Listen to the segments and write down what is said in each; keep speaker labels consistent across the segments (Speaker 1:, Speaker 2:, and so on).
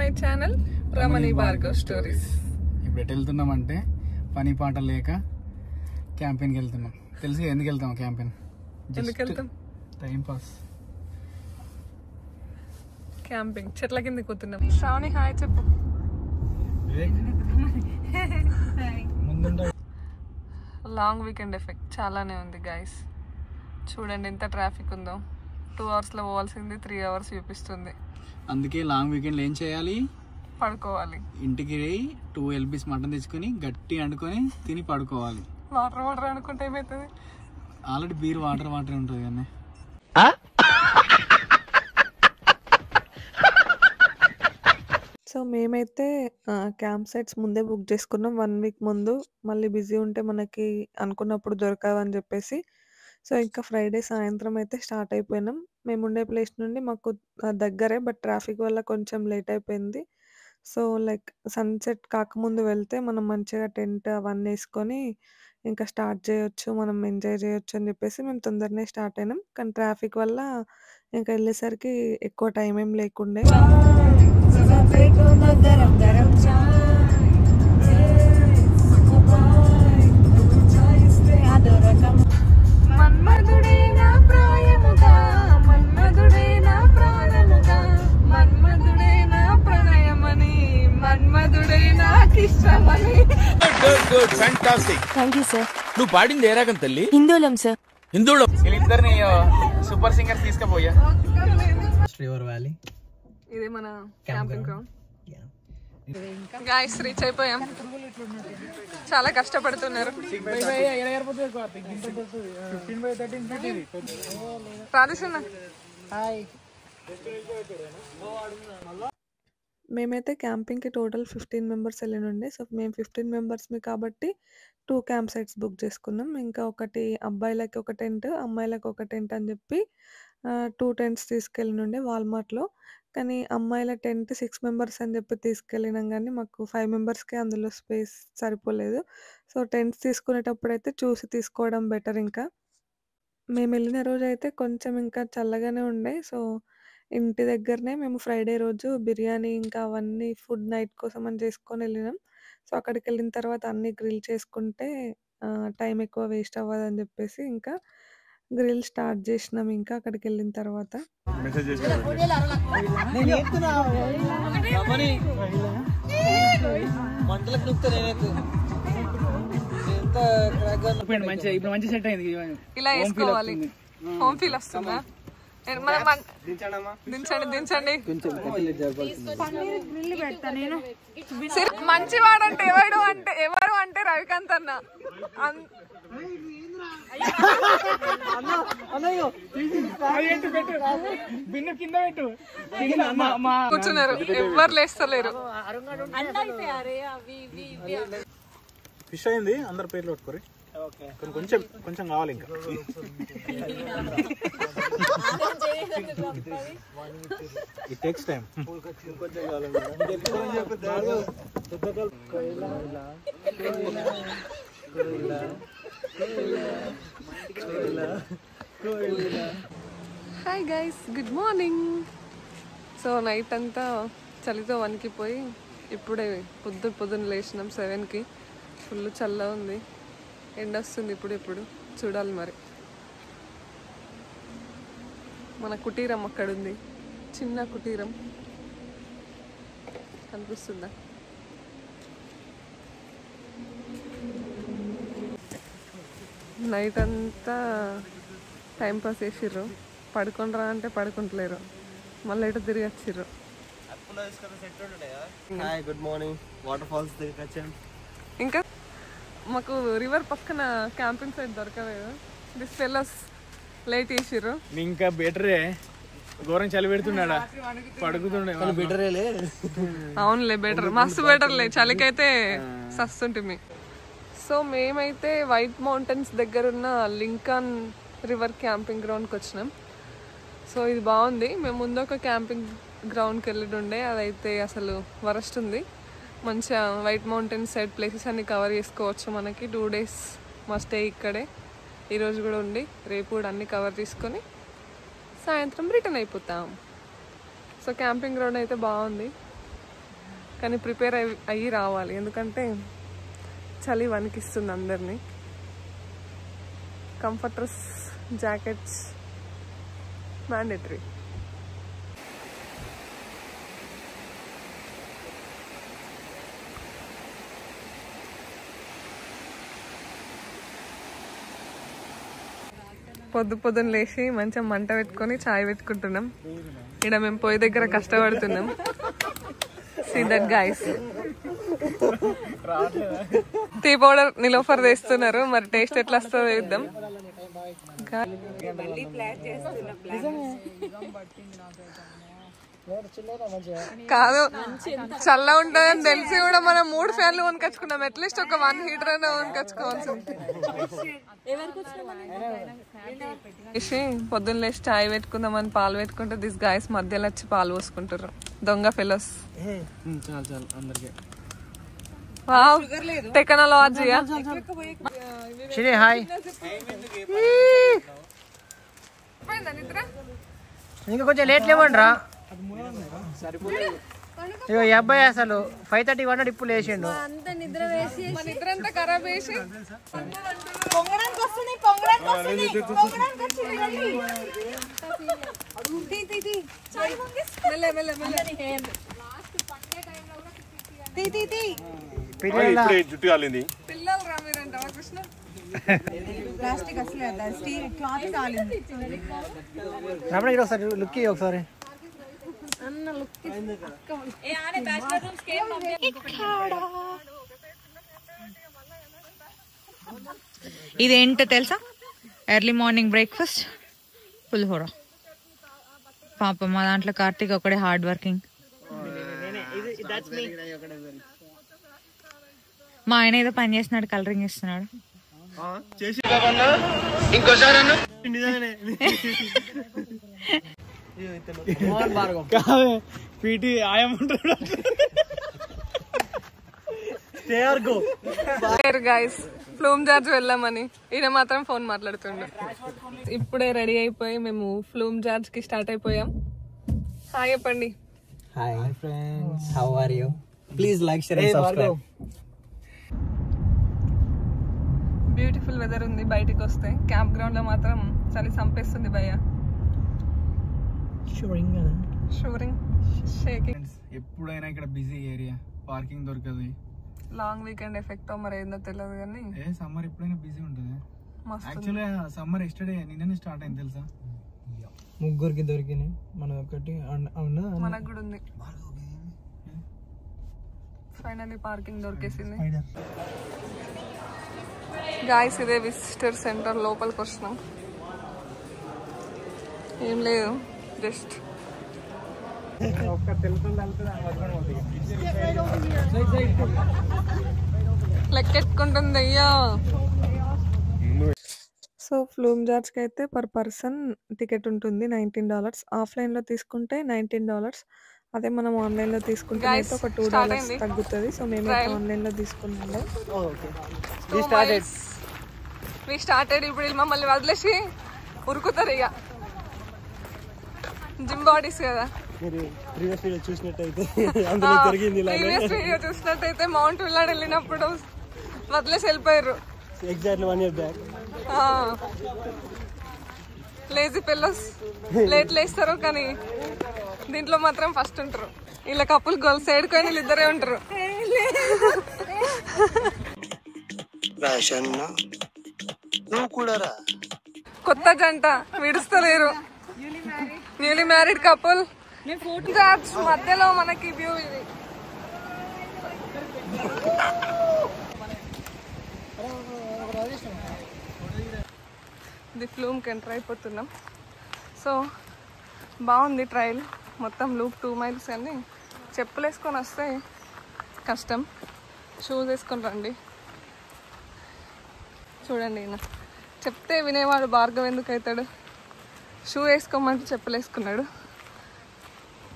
Speaker 1: My channel Ramani Bhargav stories.
Speaker 2: ఇప్పుడు ఎటు వెళ్తున్నామంటే పని పాట లేక క్యాంపెయిన్కి వెళ్తున్నాం. తెలుసు ఎందుకు వెళ్తాం క్యాంపెయిన్?
Speaker 1: ఎందుకు వెళ్తాం?
Speaker 2: Time pass.
Speaker 1: క్యాంపింగ్ చెట్ల కింద కూర్చున్నాం. శ్రావణి హాయ్ చెప్పు. లాంగ్ వీకెండ్ ఎఫెక్ట్ చాలానే ఉంది గైస్. చూడండి ఎంత ట్రాఫిక్ ఉందో. 2 అవర్స్లో పోవాల్సింది 3 అవర్స్ చూపిస్తుంది.
Speaker 2: అందుకే లాంగ్ వీకెండ్లో ఏం చేయాలి?
Speaker 1: పడుకోవాలి.
Speaker 2: ఇంటికి 2 LPs మటన్ తెచ్చుకొని గట్టి వండుకొని తిని పడుకోవాలి.
Speaker 1: వాటర్ అనుకుంటే ఏమవుతుంది?
Speaker 2: ఆల్రెడీ బీర్ వాటర్ ఉంటుంది కానీ.
Speaker 1: సో మేమైతే క్యాంప్ సైట్స్ ముందే బుక్ చేసుకున్నాం 1 వీక్ ముందు. మళ్ళీ బిజీ ఉంటే మనకి అనుకున్నప్పుడు దొరకవని చెప్పేసి. సో ఇంకా ఫ్రైడే సాయంత్రం అయితే స్టార్ట్ అయిపోయినాం. మేము ఉండే ప్లేస్ నుండి మాకు దగ్గరే, బట్ ట్రాఫిక్ వల్ల కొంచెం లేట్ అయిపోయింది. సో లైక్ సన్సెట్ కాకముందు వెళ్తే మనం మంచిగా టెంట్ అవన్నీ వేసుకొని ఇంకా స్టార్ట్ చేయొచ్చు, మనం ఎంజాయ్ చేయొచ్చు అని చెప్పేసి మేము తొందరనే స్టార్ట్ అయినాం. కానీ ట్రాఫిక్ వల్ల ఇంకా వెళ్ళేసరికి ఎక్కువ టైం ఏం లేకుండే.
Speaker 3: నువ్వు పాడింది ఏ రకం తల్లి?
Speaker 4: హిందోళం సార్.
Speaker 3: హిందోళం.
Speaker 2: వీళ్ళిద్దరిని సూపర్ సింగర్ తీసుకుపోయా. రివర్ వ్యాలీ
Speaker 1: ఇది మన క్యాంపింగ్ గ్రౌండ్. గాయ్స్ రీచ్ అయిపోయాం. చాలా కష్టపడుతున్నారు. మేమైతే క్యాంపింగ్కి టోటల్ 15 మెంబర్స్ వెళ్ళినుండే. సో మేము 15 మెంబర్స్మి కాబట్టి 2 క్యాంప్ సైట్స్ బుక్ చేసుకున్నాం. ఇంకా ఒకటి అబ్బాయిలకి ఒక టెంట్, అమ్మాయిలకు ఒక టెంట్ అని చెప్పి 2 టెంట్స్ తీసుకెళ్ళినుండే వాల్మార్ట్లో. కానీ అమ్మాయిల టెంట్ 6 మెంబర్స్ అని చెప్పి తీసుకెళ్ళినాం, కానీ మాకు 5 మెంబర్స్కే అందులో స్పేస్ సరిపోలేదు. సో టెంట్స్ తీసుకునేటప్పుడు అయితే చూసి తీసుకోవడం బెటర్. ఇంకా మేము వెళ్ళిన రోజు అయితే కొంచెం ఇంకా చల్లగానే ఉండే. సో ఇంటి దగ్గరనే మేము ఫ్రైడే రోజు బిర్యానీ ఇంకా అవన్నీ ఫుడ్ నైట్ కోసం అని చేసుకొని వెళ్ళినాం. సో అక్కడికి వెళ్ళిన తర్వాత అన్నీ గ్రిల్ చేసుకుంటే టైం ఎక్కువ వేస్ట్ అవ్వదని చెప్పేసి ఇంకా గ్రిల్ స్టార్ట్ చేసినాం. ఇంకా అక్కడికి వెళ్ళిన తర్వాత ఇలా వేసుకోవాలి. హోమ్ ఫీల్ వస్తుందా? దించండి. మంచివాడంటే ఎవరు అంటే రవికాంత్ అన్న. కూర్చున్నారు, ఎవరు లేస్తలేరు.
Speaker 2: ఫిష్ అయింది, అందరు పేర్లు పెట్టుకోరు. కొంచెం కావాలి ఇంకా. It takes time.
Speaker 1: Hi guys, good morning. So night అంతా చలితో వణికిపోయి ఇప్పుడే పొద్దున్న లేచినాం 7కి. ఫుల్ చల్ల ఉంది, ఎండ వస్తుంది ఇప్పుడు చూడాలి మరి. మన కుటీరం అక్కడ ఉంది, చిన్న కుటీరం కనిపిస్తుందా? నైట్ అంతా టైంపాస్ చేసిర్రు. పడుకుంటారా అంటే పడుకుంటలేరు, మళ్ళీ ఇటు తిరిగి వచ్చిర్రు.
Speaker 5: Good morning. వాటర్ ఫాల్స్
Speaker 1: ఇంకా మాకు రివర్ పక్కన క్యాంపింగ్ సైట్ దొరకలేదు. దిస్ ఫెలోస్ లేట్ చేసిర్రు.
Speaker 2: ఇంకా బెటరే, ఘోరం చలి పెడుతున్నాడా, పడుకుతుండే.
Speaker 1: అవునులే, బెటర్, మస్తు బెటర్లే. చలికైతే సస్తుంటుంది. సో మేమైతే వైట్ మౌంటైన్స్ దగ్గర ఉన్న లింకన్ రివర్ క్యాంపింగ్ గ్రౌండ్కి వచ్చినాం. సో ఇది బాగుంది. మేము ముందు ఒక క్యాంపింగ్ గ్రౌండ్కి వెళ్ళిండే, అదైతే అసలు వరస్ట్ ఉంది. మంచిగా వైట్ మౌంటైన్ సైడ్ ప్లేసెస్ అన్ని కవర్ చేసుకోవచ్చు. మనకి 2 days మా స్టే ఇక్కడే. ఈరోజు కూడా ఉండి రేపు కూడా అన్ని కవర్ చేసుకొని సాయంత్రం రిటర్న్ అయిపోతాం. సో క్యాంపింగ్ గ్రౌండ్ అయితే బాగుంది. కానీ ప్రిపేర్ అయ్యి రావాలి, ఎందుకంటే చలి వణికిస్తుంది అందరినీ. Comforters, jackets mandatory. పొద్దున లేచి మంచిగా మంట పెట్టుకొని చాయ్ పెట్టుకుంటున్నాం. ఇక్కడ మేము పొయ్యి దగ్గర కష్టపడుతున్నాం. See that guys, tea powder Niloufer వేస్తున్నారు. మరి టేస్ట్ ఎట్లా వస్తుందో చూద్దాం. కాదు, చల్ల ఉంటుందని తెలిసి కూడా మనం 3 ఫ్యాన్లు కొనుకొచ్చుకున్నాం. అట్లీస్ట్ ఒక 1 హీటర్ అయినా కొనుకొచ్చుకోవాల్సింది. పొద్దున్న లేచి చాయ్ పెట్టుకుందామని పాలు పెట్టుకుంటే దిస్ గాయస్ మధ్యలో వచ్చి పాలు పోసుకుంటారు. దొంగ ఫెలోస్. టెక్నాలజీయా?
Speaker 4: ఇంకా కొంచెం లేట్ లేవండి. ఇగో ఈ అబ్బాయి అసలు 5:30 వన్నాడు, ఇప్పుడు లేచిండు.
Speaker 5: జుట్టు కాలింది.
Speaker 4: ఒకసారి లుక్ ఒకసారి.
Speaker 6: ఇదేంటో తెలుసా? ఎర్లీ మార్నింగ్ బ్రేక్ఫాస్ట్ పులిహోర. పాప మా దాంట్లో కార్తీక్ ఒకడే హార్డ్ వర్కింగ్. మా ఆయన ఏదో పని చేస్తున్నాడు, కలరింగ్ చేస్తున్నాడు.
Speaker 1: ఫ్లూమ్ జార్జ్ వెళ్ళామని ఈయన మాత్రం ఫోన్ మాట్లాడుతుండే. ఇప్పుడే రెడీ అయిపోయి మేము ఫ్లూమ్ జార్జ్ కి స్టార్ట్ అయిపోయాం. హాయ్ చెప్పండి.
Speaker 4: Hi friends, how are you? Please like, share and subscribe.
Speaker 1: Beautiful weather ఉంది. బయటికి వస్తే క్యాంప్ గ్రౌండ్ లో మాత్రం చలి చంపేస్తుంది భయ్య. షూరింగ్, షేకింగ్.
Speaker 2: ఎప్పుడైనా ఇక్కడ బిజీ ఏరియా, పార్కింగ్ దొరకదు.
Speaker 1: లాంగ్ వీకెండ్ ఎఫెక్ట్ మరి ఏందో తెలియదు కానీ
Speaker 2: సమ్మర్ ఎప్పుడైనా బిజీ ఉంటుంది.
Speaker 1: మస్తు.
Speaker 2: యాక్చువల్లీ సమ్మర్ ఎస్టర్డే నిన్ననే స్టార్ట్ అయింది తెలుసా?
Speaker 4: ముగ్గురికి దొరికినాయి, మన ఒకటి
Speaker 1: మనకు కూడా ఉంది. ఫైనల్లీ పార్కింగ్ దొరికేసింది. గాయస్ ఇదే విజిటర్ సెంటర్. లోపలికి వస్తున్నాం. ఏం లేదు, జస్ట్ లెక్కెట్టుకుంటుంది అయ్యా. సో ఫ్లూమ్ జార్జ్కి అయితే పర్ పర్సన్ టికెట్ ఉంటుంది $19. ఆఫ్లైన్లో తీసుకుంటే $19. అదే మనం ఆన్లైన్లో తీసుకుంటే అయితే ఒక $2 తగ్గుతుంది. సో మేమైతే ఆన్లైన్లో తీసుకున్నాము. We started. ఇప్పుడు మమ్మల్ని వదిలేసి ఉరుకుతారు ఇక. జిమ్ బాడీస్ కదా.
Speaker 5: ప్రీవియస్ వీడియో చూసినట్టయితే
Speaker 1: మౌంట్ విల్లాడ్ వెళ్ళినప్పుడు వదిలేసి వెళ్ళిపోయారు.
Speaker 5: Exactly 1 year back.
Speaker 1: లేజీ పిల్లస్ లేట్ లేస్తారు కానీ దీంట్లో మాత్రం ఫస్ట్ ఉంటారు. ఇలా కప్పులు గోల్ సైడ్ కొని వీళ్ళు ఇద్దరే ఉంటారు. కొత్త జంట విడుస్తలేరు. Newly married couple. మధ్యలో మనకి వ్యూ ఇది. ది ఫ్లూమ్కి ఎంటర్ అయిపోతున్నాం. సో బాగుంది ట్రైల్. మొత్తం లూప్ 2 miles అని. చెప్పులు వేసుకొని వస్తే కష్టం, షూస్ వేసుకొని రండి. చూడండి, ఈయన చెప్తే వినేవాడు భార్గవ్ ఎందుకు అవుతాడు. షూ వేసుకోమంటే చెప్పులు వేసుకున్నాడు.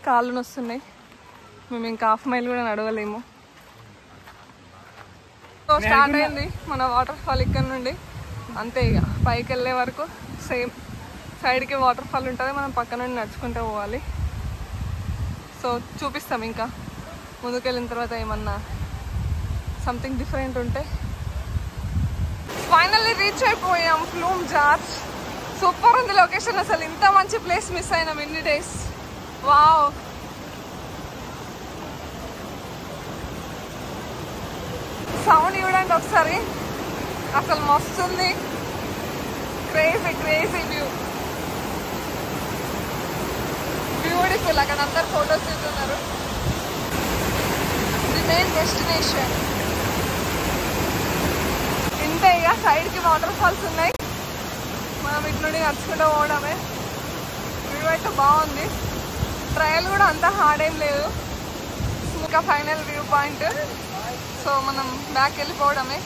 Speaker 1: కాళ్ళు నొస్తున్నాయి. మేము ఇంకా 1/2 mile కూడా నడవలేము. సో స్టార్ట్ అయింది మన వాటర్ ఫాల్. ఇక్కడ నుండి అంతే ఇక పైకి వెళ్ళే వరకు సేమ్. సైడ్కి వాటర్ ఫాల్ ఉంటుంది, మనం పక్క నుండి నడుచుకుంటూ పోవాలి. సో చూపిస్తాం ఇంకా ముందుకెళ్ళిన తర్వాత ఏమన్నా సంథింగ్ డిఫరెంట్ ఉంటే. ఫైనల్లీ రీచ్ అయిపోయాం ఫ్లూమ్ జార్జ్. సూపర్ ఉంది లొకేషన్. అసలు ఇంత మంచి ప్లేస్ మిస్ అయినాం ఇన్ని డేస్. వావ్, సౌండ్ చూడండి ఒకసారి, అసలు మస్తుంది. Crazy crazy view, beautiful. అక్కడ అందరు ఫొటోస్ తీస్తున్నారు. ది మెయిన్ డెస్టినేషన్ ఇంతే. ఇక సైడ్కి వాటర్ ఫాల్స్ ఉన్నాయి, మనం ఇటు నుండి నడుచుకుంటూ పోవడమే. వ్యూ అయితే బాగుంది. ట్రయల్ కూడా అంత హార్డ్ ఏం లేదు. ఇంకా ఫైనల్ వ్యూ పాయింట్. సో మనం బ్యాక్ వెళ్ళిపోవడమే.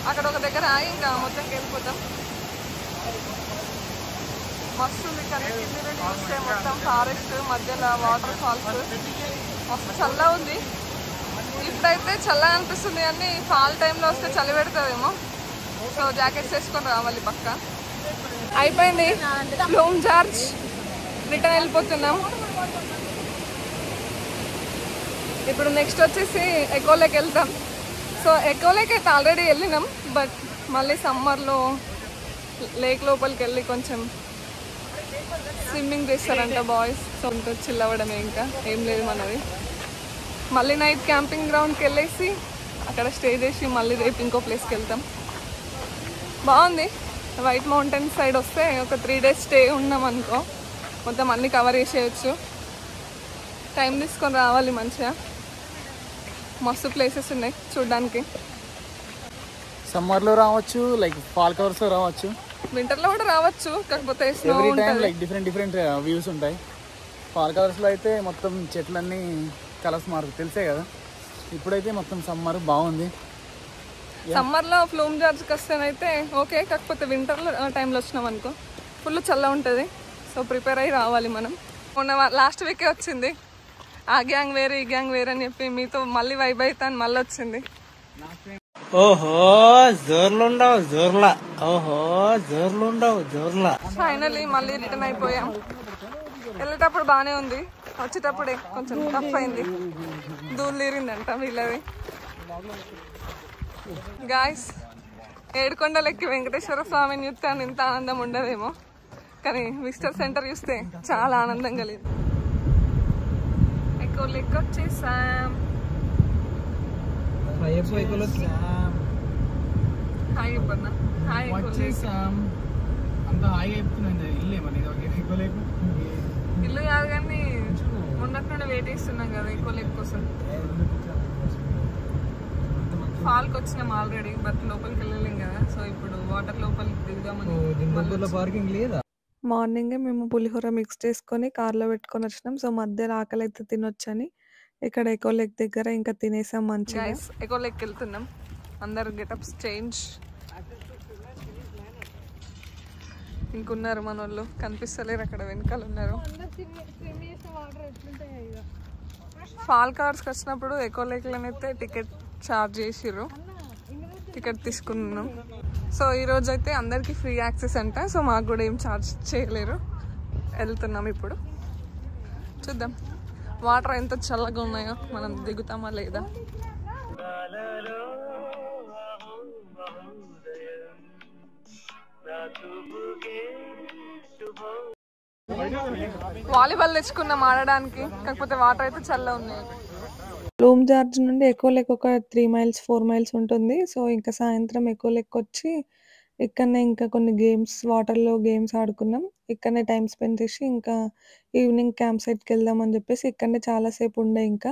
Speaker 1: అక్కడ ఒక దగ్గర ఆగి ఇంకా మొత్తంకి వెళ్ళిపోతాం. మస్తు ఉంది. కానీ కింది నుండి చూస్తే మొత్తం ఫారెస్ట్ మధ్యలో వాటర్ ఫాల్స్. మస్తు చల్లగా ఉంది. ఇప్పుడైతే చల్లగా అనిపిస్తుంది, కానీ ఫాల్ టైంలో వస్తే చలి పెడుతుందేమో. సో జాకెట్స్ వేసుకొని రావాలి పక్క. అయిపోయింది ఫ్లూమ్ జార్జ్. రిటర్న్ వెళ్ళిపోతున్నాం. ఇప్పుడు నెక్స్ట్ వచ్చేసి ఎకోలేక్ వెళ్తాం. సో ఎకోలేక్ అయితే ఆల్రెడీ వెళ్ళినాం, బట్ మళ్ళీ సమ్మర్లో లేక్ లోపలికి వెళ్ళి కొంచెం స్విమ్మింగ్ చేస్తారంట బాయ్స్. సో ఇంకా చిల్ అవ్వడమే, ఇంకా ఏం లేదు మనది. మళ్ళీ నైట్ క్యాంపింగ్ గ్రౌండ్కి వెళ్ళేసి అక్కడ స్టే చేసి మళ్ళీ రేపు ఇంకో ప్లేస్కి వెళ్తాం. బాగుంది. వైట్ మౌంటైన్ సైడ్ వస్తే ఒక 3 days స్టే ఉన్నాం అనుకో, మొత్తం అన్నీ కవర్ చేసేయచ్చు. టైం తీసుకొని రావాలి మంచిగా. మస్తు ప్లేసెస్ ఉన్నాయి చూడడానికి.
Speaker 2: సమ్మర్లో రావచ్చు, లైక్ ఫాల్ కవర్స్లో రావచ్చు,
Speaker 1: వింటర్లో కూడా రావచ్చు. కాకపోతే
Speaker 2: every time like different views ఉంటాయి. ఫాల్ కవర్స్లో అయితే మొత్తం చెట్లన్నీ కలర్స్ మారుతాయి, తెలిసే కదా. ఇప్పుడైతే మొత్తం సమ్మర్ బాగుంది.
Speaker 1: సమ్మర్లో ఫ్లూమ్ జార్జ్కి వస్తేనైతే ఓకే, కాకపోతే వింటర్లో టైంలో వచ్చినాం అనుకో ఫుల్ చల్ల ఉంటుంది. సో ప్రిపేర్ అయ్యి రావాలి మనం. మొన్న లాస్ట్ వీకే వచ్చింది. ఆ గ్యాంగ్ వేరే ఈ గ్యాంగ్ వేరే అని చెప్పి మీతో మళ్ళీ వైబ్ అవుతాను మళ్ళీ వచ్చింది.
Speaker 5: ఓహో జోర్లుండవు జోర్లా, ఓహో జోర్లుండవు జోర్లా.
Speaker 1: ఫైనల్లీ మళ్ళీ రిటర్న్ అయిపోయాం. వెళ్ళేటప్పుడు బాగానే ఉంది, వచ్చేటప్పుడే కొంచెం టఫ్ అయింది. దూలు తీరిందంట వీళ్ళది. గాయస్, ఏడుకొండలెక్కి వెంకటేశ్వర స్వామిని చూస్తే ఇంత ఆనందం ఉండదేమో, కానీ విజిటర్ సెంటర్ చూస్తే చాలా ఆనందం కలిగింది. ఎకోలేక్ వచ్చేసాం. హాయ్ చెప్పన్నా. హాయ్
Speaker 2: అంత హాయిగా చెప్తున్నాను.
Speaker 1: ఇల్లు కాదు కానీ మొన్నటి నుండి వెయిట్ చేస్తున్నాం కదా ఎకోలేక్ కోసం. ఫాల్కి వచ్చినాం ఆల్రెడీ, బట్ లోపలికి వెళ్ళలేం కదా. సో ఇప్పుడు వాటర్ లోపలికి దిగుదామని.
Speaker 4: పార్కింగ్ లేదా?
Speaker 1: మార్నింగే మేము పులిహోర మిక్స్ చేసుకొని కార్లో పెట్టుకొని వచ్చినాం. సో మధ్యలో ఆకలి అయితే తినొచ్చని ఇక్కడ ఎకోలేక్ దగ్గర ఇంకా తినేసాం మంచిగా. ఎకోలేక్ వెళ్తున్నాం. అందరు గెటప్స్ చేంజ్. ఇంకున్నారు మన వాళ్ళు, కనిపిస్తలేరు అక్కడ వెనకాల ఉన్నారు. ఫాల్ కార్స్కి వచ్చినప్పుడు ఎకోలేక్లోనైతే టికెట్ ఛార్జ్ చేసిర్రు, టికెట్ తీసుకున్నాం. సో ఈరోజు అయితే అందరికీ ఫ్రీ యాక్సెస్ అంట. సో మాకు కూడా ఏం ఛార్జ్ చేయలేరు. వెళ్తున్నాం ఇప్పుడు, చూద్దాం వాటర్ ఎంత చల్లగా ఉన్నాయో, మనం దిగుతామా లేదా. వాలీబాల్ తెచ్చుకున్నాం ఆడడానికి, కాకపోతే వాటర్ అయితే చల్లగా ఉన్నాయి. ఫ్లూమ్ జార్జ్ నుండి ఎకోలేక్ ఒక 3 miles 4 miles ఉంటుంది. సో ఇంకా సాయంత్రం ఎకోలేక్ వచ్చి ఇక్కడనే ఇంకా కొన్ని గేమ్స్, వాటర్లో గేమ్స్ ఆడుకున్నాం. ఇక్కడనే టైం స్పెండ్ చేసి ఇంకా ఈవినింగ్ క్యాంప్ సైట్కి వెళ్దాం అని చెప్పేసి ఇక్కడనే చాలాసేపు ఉండే ఇంకా.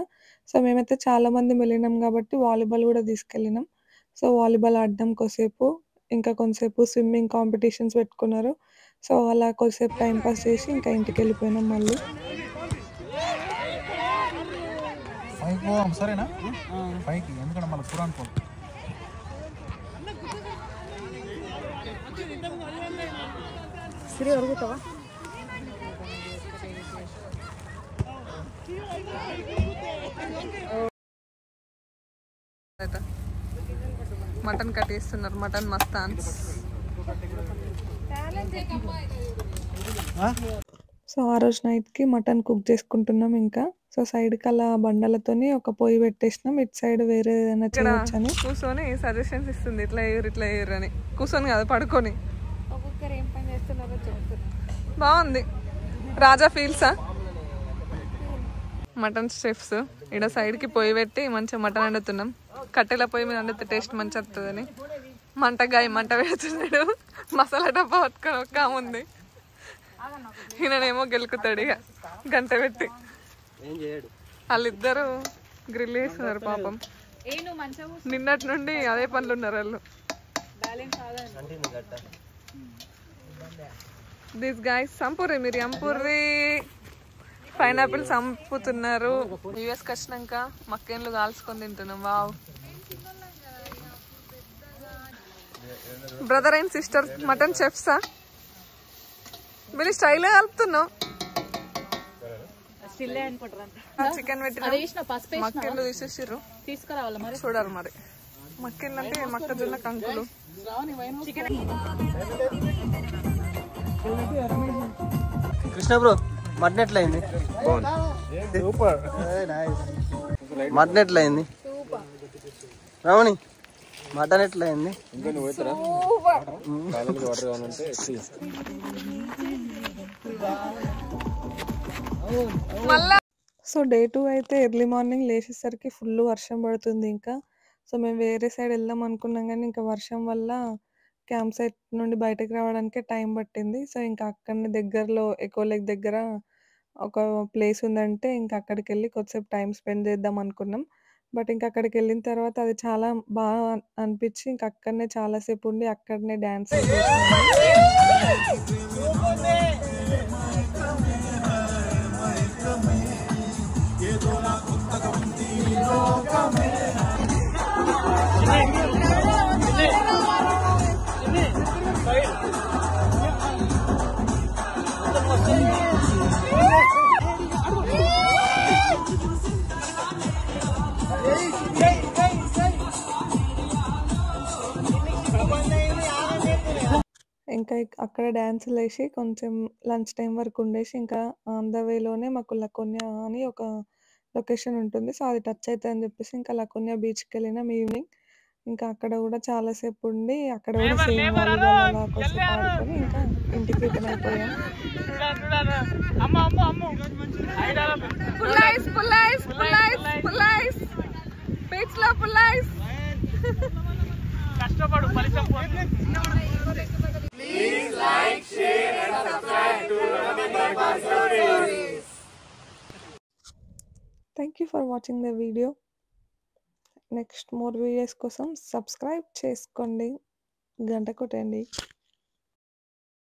Speaker 1: సో మేమైతే చాలామంది వెళ్ళినాం కాబట్టి వాలీబాల్ కూడా తీసుకెళ్ళినాం. సో వాలీబాల్ ఆడడం కొద్దిసేపు, ఇంకా కొంతసేపు స్విమ్మింగ్ కాంపిటీషన్స్ పెట్టుకున్నారు. సో అలా కొద్దిసేపు టైం పాస్ చేసి ఇంకా ఇంటికి వెళ్ళిపోయినాం మళ్ళీ.
Speaker 2: సరేనా పైకి, ఎందుకంటే మళ్ళీ పురాణ్ పో.
Speaker 1: మటన్ కట్టేస్తున్నారు, మటన్ మస్తాన్స్. సో ఆ రోజు నైట్కి మటన్ కుక్ చేసుకుంటున్నాం ఇంకా. సో సైడ్కి అలా బండలతోని ఒక పొయ్యి పెట్టేసినాం, ఇటు సైడ్ వేరే ఏదైనా చేయొచ్చని. కూర్చొని సజెషన్స్ ఇస్తుంది, ఇట్లా వేయరు అని. కూర్చొని కదా, పడుకొని. ఒక్కొక్కరు ఏం పని చేస్తున్నారో చెప్తున్నారు. బాగుంది. రాజా ఫీల్సా మటన్ స్టెప్స్. ఇక్కడ సైడ్కి పొయ్యి పెట్టి మంచిగా మటన్ వండుతున్నాం. కట్టెల పొయ్యి మీద వండితే టేస్ట్ మంచి వస్తుందని మంట పెడుతున్నాడు. మసాలా డబ్బా పట్టుకొని ఒక్క ఉంది, ఈయననేమో గెలుకుతాడు ఇక గంట పెట్టి. వాళ్ళిద్దరు గ్రిల్ చేస్తున్నారు పాపం. నిన్నటి నుండి అదే పనులు ఉన్నారు వాళ్ళు. దిస్ గైస్ సంపూరి, మీరు అంపూరి పైనాపిల్ సంపుతున్నారు. యూఎస్కి వచ్చినాక మక్కేన్లు కాల్చుకొని తింటున్నాం. Wow. Brother and sister mutton చెఫ్సా? మీరు స్టైల్ కలుపుతున్నావు. చికెన్ పెట్టిన మక్కేన్లు తీసేసిర్రు, చూడాలి మరి. మక్కేన్లు అంటే మొక్కజొన్న కంకులు.
Speaker 5: కృష్ణ బ్రో మటన్ ఎట్లా అయింది? మటన్ ఎట్లా అయింది? రమణి మటన్ ఎట్లా అయింది?
Speaker 1: సో డే 2 అయితే ఎర్లీ మార్నింగ్ లేచేసరికి ఫుల్ వర్షం పడుతుంది ఇంకా. సో మేము వేరే సైడ్ వెళ్దాం అనుకున్నాం కానీ ఇంకా వర్షం వల్ల క్యాంప్ సైట్ నుండి బయటకు రావడానికే టైం పట్టింది. సో ఇంకా అక్కడనే దగ్గరలో ఎకో లేక్ దగ్గర ఒక ప్లేస్ ఉందంటే ఇంకా అక్కడికి వెళ్ళి కొద్దిసేపు టైం స్పెండ్ చేద్దాం అనుకున్నాం. బట్ ఇంకా అక్కడికి వెళ్ళిన తర్వాత అది చాలా బాగా అనిపించి ఇంకా అక్కడనే చాలాసేపు ఉండి అక్కడనే డ్యాన్స్ ఇంకా అక్కడ డ్యాన్సులు వేసి కొంచెం లంచ్ టైం వరకు ఉండేసి ఇంకా ఆన్ ద వేలోనే మాకు లకోన్యా అని ఒక లొకేషన్ ఉంటుంది. సో అది టచ్ అవుతుంది అని చెప్పేసి ఇంకా లకోన్యా బీచ్కి వెళ్ళినాం ఈవినింగ్. ఇంకా అక్కడ కూడా చాలాసేపు ఉండి అక్కడ కూడా సేమ్ వాలీబాల్ అలా కొంచెం ఆడుకొని ఇంకా ఇంటికి రిటర్న్ అయిపోయాం.
Speaker 2: కష్టపడు ఫలితం.
Speaker 7: Please like, share and subscribe to Running Breakfast Stories.
Speaker 1: Thank you for watching the video. Next more videos కోసం సబ్స్క్రైబ్ చేసుకోండి, గంట కొట్టండి.